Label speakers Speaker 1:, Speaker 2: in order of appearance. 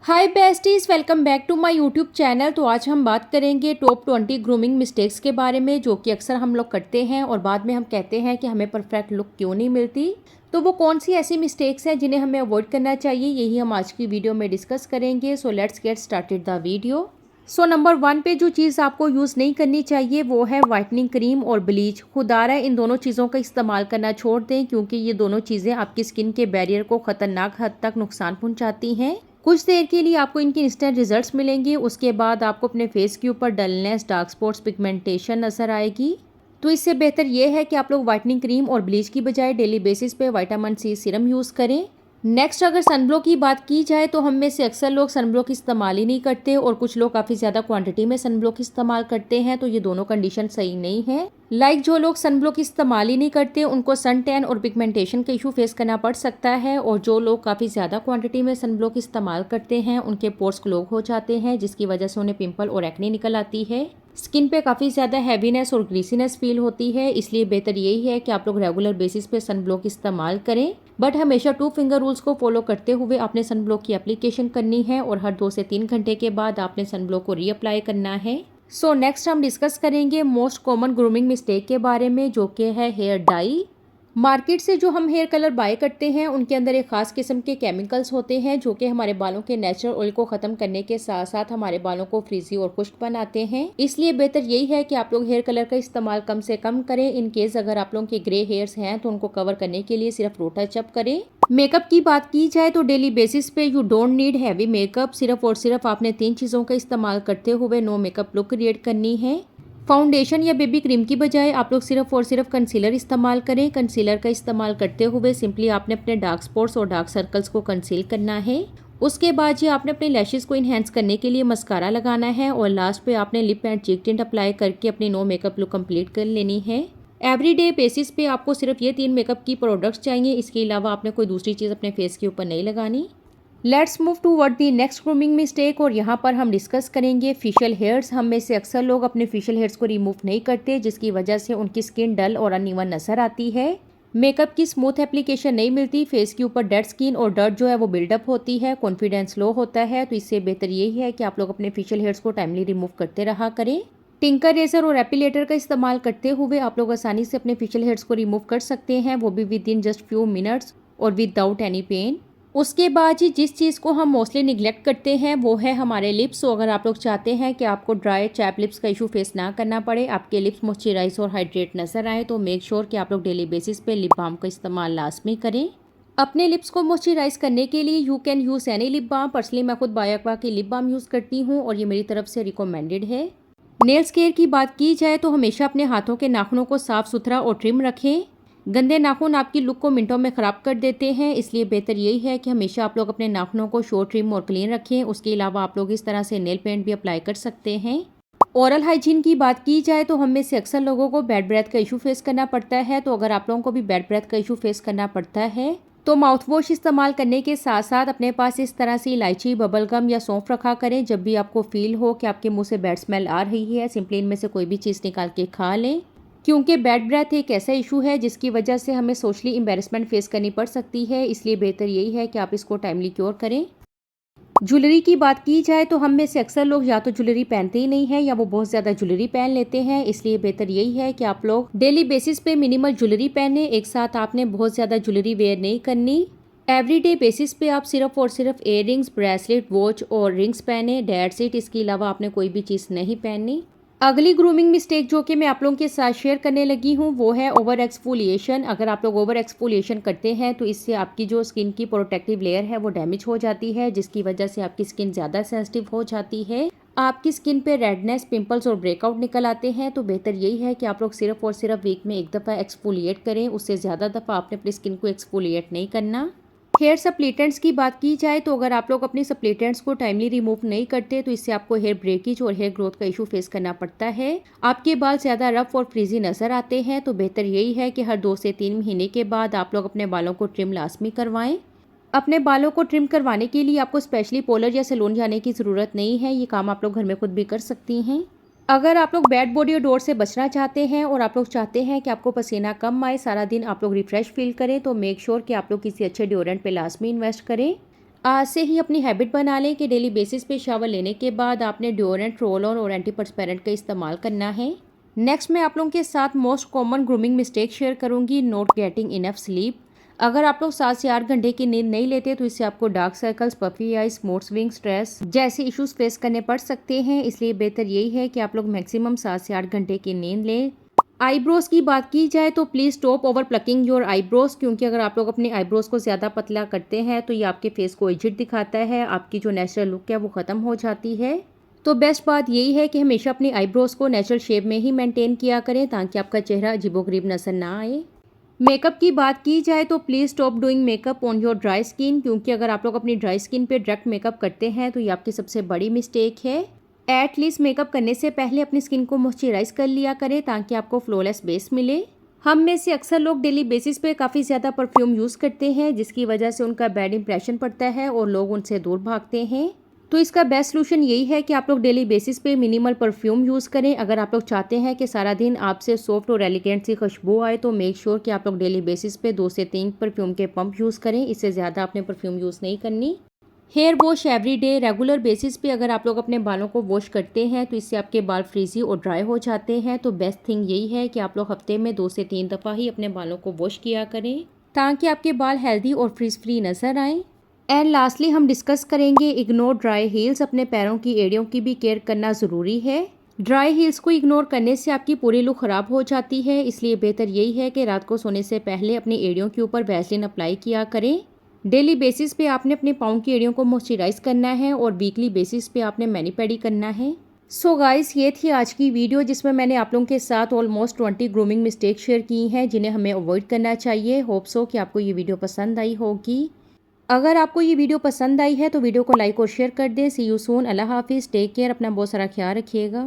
Speaker 1: Hi besties, welcome back to my YouTube channel. तो आज हम बात करेंगे टॉप 20 ग्रूमिंग मिस्टेक्स के बारे में, जो कि अक्सर हम लोग करते हैं और बाद में हम कहते हैं कि हमें परफेक्ट लुक क्यों नहीं मिलती। तो वो कौन सी ऐसी मिस्टेक्स हैं जिन्हें हमें अवॉइड करना चाहिए, यही हम आज की वीडियो में डिस्कस करेंगे। So let's get started the video. So number 1 पे जो चीज़ आपको यूज़ नहीं करनी चाहिए वो है वाइटनिंग क्रीम और ब्लीच। खुदारा इन दोनों चीज़ों का इस्तेमाल करना छोड़ दें, क्योंकि ये दोनों चीज़ें आपकी स्किन के बैरियर को ख़तरनाक हद तक नुकसान पहुंचाती हैं। कुछ देर के लिए आपको इनके इंस्टेंट रिजल्ट्स मिलेंगे, उसके बाद आपको अपने फेस के ऊपर डलनेस, डार्क स्पॉट्स, पिगमेंटेशन नजर आएगी। तो इससे बेहतर ये है कि आप लोग वाइटनिंग क्रीम और ब्लीच की बजाय डेली बेसिस पे विटामिन सी सीरम यूज़ करें। नेक्स्ट, अगर सनब्लॉक की बात की जाए तो हम में से अक्सर लोग सनब्लॉक इस्तेमाल ही नहीं करते और कुछ लोग काफ़ी ज़्यादा क्वांटिटी में सनब्लॉक इस्तेमाल करते हैं। तो ये दोनों कंडीशन सही नहीं है। जो लोग सनब्लॉक इस्तेमाल ही नहीं करते उनको सन टैन और पिगमेंटेशन का इशू फेस करना पड़ सकता है, और जो लोग काफ़ी ज़्यादा क्वांटिटी में सनब्लॉक इस्तेमाल करते हैं उनके पोर्स क्लॉग हो जाते हैं, जिसकी वजह से उन्हें पिंपल और एक्ने निकल आती है। स्किन पे काफ़ी ज़्यादा हैवीनेस और ग्रीसीनेस फील होती है, इसलिए बेहतर यही है कि आप लोग रेगुलर बेसिस पे सनब्लॉक इस्तेमाल करें। बट हमेशा 2 फिंगर रूल्स को फॉलो करते हुए आपने सनब्लॉक की एप्लीकेशन करनी है, और हर 2 से 3 घंटे के बाद आपने सनब्लॉक को रीअप्लाई करना है। सो नेक्स्ट हम डिस्कस करेंगे मोस्ट कॉमन ग्रूमिंग मिस्टेक के बारे में, जो कि है हेयर डाई। मार्केट से जो हम हेयर कलर बाय करते हैं उनके अंदर एक खास किस्म के केमिकल्स होते हैं, जो कि हमारे बालों के नेचुरल ऑयल को खत्म करने के साथ साथ हमारे बालों को फ्रीजी और खुश्क बनाते हैं। इसलिए बेहतर यही है कि आप लोग हेयर कलर का इस्तेमाल कम से कम करें। इन केस अगर आप लोगों के ग्रे हेयर्स हैं तो उनको कवर करने के लिए सिर्फ रो टच अप करें। मेकअप की बात की जाए तो डेली बेसिस पे you don't need heavy makeup. सिर्फ और सिर्फ आपने 3 चीज़ों का इस्तेमाल करते हुए नो मेकअप लुक क्रिएट करनी है। फाउंडेशन या बेबी क्रीम की बजाय आप लोग सिर्फ और सिर्फ कंसीलर इस्तेमाल करें। कंसीलर का इस्तेमाल करते हुए सिंपली आपने अपने डार्क स्पॉट्स और डार्क सर्कल्स को कंसील करना है। उसके बाद ये आपने अपने लैशेस को इन्हेंस करने के लिए मस्कारा लगाना है, और लास्ट पे आपने lip and cheek tint apply करके अपनी नो मेकअप लुक कंप्लीट कर लेनी है। एवरीडे बेसिस पे आपको सिर्फ ये 3 मेकअप की प्रोडक्ट्स चाहिए, इसके अलावा आपने कोई दूसरी चीज़ अपने फेस के ऊपर नहीं लगानी। Let's move toward the next grooming mistake, और यहाँ पर हम डिस्कस करेंगे फेशियल हेयर्स। हम में से अक्सर लोग अपने फेशियल हेयर्स को रिमूव नहीं करते, जिसकी वजह से उनकी स्किन डल और अनइवन नजर आती है। मेकअप की स्मूथ एप्लीकेशन नहीं मिलती, फेस के ऊपर डेड स्किन और डर्ट जो है वो बिल्डअप होती है, कॉन्फिडेंस लो होता है। तो इससे बेहतर यही है कि आप लोग अपने फेशियल हेयर्स को टाइमली रिमूव करते रहा करें। टिंकर रेजर और एपिलेटर का इस्तेमाल करते हुए आप लोग आसानी से अपने फेशियल हेयर्स को रिमूव कर सकते हैं, वो भी with in just few minutes और विदाउट एनी पेन। उसके बाद ही जिस चीज़ को हम मोस्टली निगलेक्ट करते हैं वो है हमारे लिप्स। तो अगर आप लोग चाहते हैं कि आपको ड्राई चैप लिप्स का इशू फेस ना करना पड़े, आपके लिप्स मॉइस्चराइज और हाइड्रेट नजर आए, तो मेक श्योर कि आप लोग डेली बेसिस पे लिप बाम का इस्तेमाल लाजमी करें। अपने लिप्स को मॉइस्चराइज करने के लिए you can use any lip balm. Personally मैं खुद बायोक्वा की लिप बाम यूज़ करती हूँ और ये मेरी तरफ से रिकमेंडेड है। नेल्स केयर की बात की जाए तो हमेशा अपने हाथों के नाखूनों को साफ सुथरा और ट्रिम रखें। गंदे नाखून आपकी लुक को मिनटों में ख़राब कर देते हैं, इसलिए बेहतर यही है कि हमेशा आप लोग अपने नाखूनों को शॉर्ट, ट्रिम और क्लीन रखें। उसके अलावा आप लोग इस तरह से नेल पेंट भी अप्लाई कर सकते हैं। ओरल हाइजीन की बात की जाए तो हम में से अक्सर लोगों को बैड ब्रेथ का इशू फेस करना पड़ता है। तो अगर आप लोगों को भी बैड ब्रेथ का इशू फेस करना पड़ता है तो माउथ वॉश इस्तेमाल करने के साथ साथ अपने पास इस तरह से इलायची, बबल गम या सौंफ रखा करें। जब भी आपको फील हो कि आपके मुंह से बैड स्मेल आ रही है, सिंपली इनमें से कोई भी चीज़ निकाल के खा लें, क्योंकि बैड ब्रेथ एक ऐसा इशू है जिसकी वजह से हमें सोशली एम्बेरसमेंट फेस करनी पड़ सकती है। इसलिए बेहतर यही है कि आप इसको टाइमली क्योर करें। ज्वेलरी की बात की जाए तो हम में से अक्सर लोग या तो ज्वेलरी पहनते ही नहीं है या वो बहुत ज़्यादा ज्वेलरी पहन लेते हैं। इसलिए बेहतर यही है कि आप लोग डेली बेसिस पे मिनिमल ज्वेलरी पहने। एक साथ आपने बहुत ज़्यादा ज्वेलरी वेयर नहीं करनी। एवरीडे बेसिस पे आप सिर्फ और सिर्फ इयर रिंग्स, ब्रेसलेट, वॉच और रिंग्स पहने, डेट्स इट। इसके अलावा आपने कोई भी चीज़ नहीं पहननी। अगली ग्रूमिंग मिस्टेक जो कि मैं आप लोगों के साथ शेयर करने लगी हूँ वो है ओवर एक्सफोलिएशन। अगर आप लोग ओवर एक्सफोलिएशन करते हैं तो इससे आपकी जो स्किन की प्रोटेक्टिव लेयर है वो डैमेज हो जाती है, जिसकी वजह से आपकी स्किन ज़्यादा सेंसिटिव हो जाती है। आपकी स्किन पे रेडनेस, पिंपल्स और ब्रेकआउट निकल आते हैं। तो बेहतर यही है कि आप लोग सिर्फ और सिर्फ वीक में एक दफ़ा एक्सफोलिएट करें, उससे ज़्यादा दफ़ा आपने अपनी स्किन को एक्सफोलिएट नहीं करना। हेयर सप्लीटेंट्स की बात की जाए तो अगर आप लोग अपने सप्लीटेंट्स को टाइमली रिमूव नहीं करते तो इससे आपको हेयर ब्रेकेज और हेयर ग्रोथ का इशू फेस करना पड़ता है। आपके बाल ज़्यादा रफ और फ्रीजी नज़र आते हैं। तो बेहतर यही है कि हर 2 से 3 महीने के बाद आप लोग अपने बालों को ट्रिम लाजमी करवाएं। अपने बालों को ट्रिम करवाने के लिए आपको स्पेशली पोलर या सैलून जाने की ज़रूरत नहीं है, ये काम आप लोग घर में खुद भी कर सकती हैं। अगर आप लोग बैड बॉडी ओडोर से बचना चाहते हैं और आप लोग चाहते हैं कि आपको पसीना कम आए, सारा दिन आप लोग रिफ्रेश फील करें, तो मेक श्योर कि आप लोग किसी अच्छे डिओड्रेंट पे लाजमी इन्वेस्ट करें। आज से ही अपनी हैबिट बना लें कि डेली बेसिस पे शावर लेने के बाद आपने डिओड्रेंट, रोल ऑन और एंटीपर्सपेरेंट का इस्तेमाल करना है। नेक्स्ट मैं आप लोगों के साथ most common grooming mistake share करूंगी, नॉट गेटिंग इनफ स्लीप। अगर आप लोग 7 से 8 घंटे की नींद नहीं लेते तो इससे आपको dark circles, puffy eyes, mood swing, stress जैसे इश्यूज फेस करने पड़ सकते हैं। इसलिए बेहतर यही है कि आप लोग मैक्सिमम 7 से 8 घंटे की नींद लें। आईब्रोज की बात की जाए तो please stop over plucking your eyebrows, क्योंकि अगर आप लोग अपने आईब्रोज को ज़्यादा पतला करते हैं तो ये आपके फेस को एजिड दिखाता है, आपकी जो नेचुरल लुक है वो ख़त्म हो जाती है। तो बेस्ट बात यही है कि हमेशा अपनी आईब्रोज को नेचुरल शेप में ही मेंटेन किया करें ताकि आपका चेहरा अजीबोगरीब नजर ना आए। मेकअप की बात की जाए तो please stop doing makeup on your dry skin, क्योंकि अगर आप लोग अपनी ड्राई स्किन पे डायरेक्ट मेकअप करते हैं तो ये आपकी सबसे बड़ी मिस्टेक है। एटलीस्ट मेकअप करने से पहले अपनी स्किन को मॉइस्चराइज कर लिया करें ताकि आपको फ्लॉलेस बेस मिले। हम में से अक्सर लोग डेली बेसिस पे काफ़ी ज़्यादा परफ्यूम यूज़ करते हैं, जिसकी वजह से उनका बैड इंप्रेशन पड़ता है और लोग उनसे दूर भागते हैं। तो इसका बेस्ट सोल्यूशन यही है कि आप लोग डेली बेसिस पे मिनिमल परफ्यूम यूज़ करें। अगर आप लोग चाहते हैं कि सारा दिन आपसे सॉफ्ट और एलिगेंट सी खुशबू आए तो मेक श्योर कि आप लोग डेली बेसिस पे 2 से 3 परफ्यूम के पंप यूज़ करें। इससे ज़्यादा आपने परफ्यूम यूज़ नहीं करनी। Hair wash every day, regular basis पे अगर आप लोग अपने बालों को वॉश करते हैं तो इससे आपके बाल फ्रीजी और ड्राई हो जाते हैं। तो बेस्ट थिंग यही है कि आप लोग हफ्ते में 2 से 3 दफ़ा ही अपने बालों को वॉश किया करें ताकि आपके बाल हेल्दी और फ्रीज फ्री नज़र आएँ। एंड लास्टली हम डिस्कस करेंगे इग्नोर ड्राई हील्स। अपने पैरों की एड़ियों की भी केयर करना ज़रूरी है। ड्राई हील्स को इग्नोर करने से आपकी पूरी लुक ख़राब हो जाती है, इसलिए बेहतर यही है कि रात को सोने से पहले अपनी एड़ियों के ऊपर वैसलीन अप्लाई किया करें। डेली बेसिस पे आपने अपने पाँव की एड़ियों को मॉइस्चराइज करना है और वीकली बेसिस पे आपने मैनी पेडी करना है। सो गाइस, ये थी आज की वीडियो जिसमें मैंने आप लोगों के साथ ऑलमोस्ट 20 ग्रूमिंग मिस्टेक शेयर की हैं जिन्हें हमें अवॉइड करना चाहिए। होप सो कि आपको ये वीडियो पसंद आई होगी। अगर आपको ये वीडियो पसंद आई है तो वीडियो को लाइक और शेयर कर दें। सी यू सून। अल्लाह हाफिज़। Take care. अपना बहुत सारा ख्याल रखिएगा।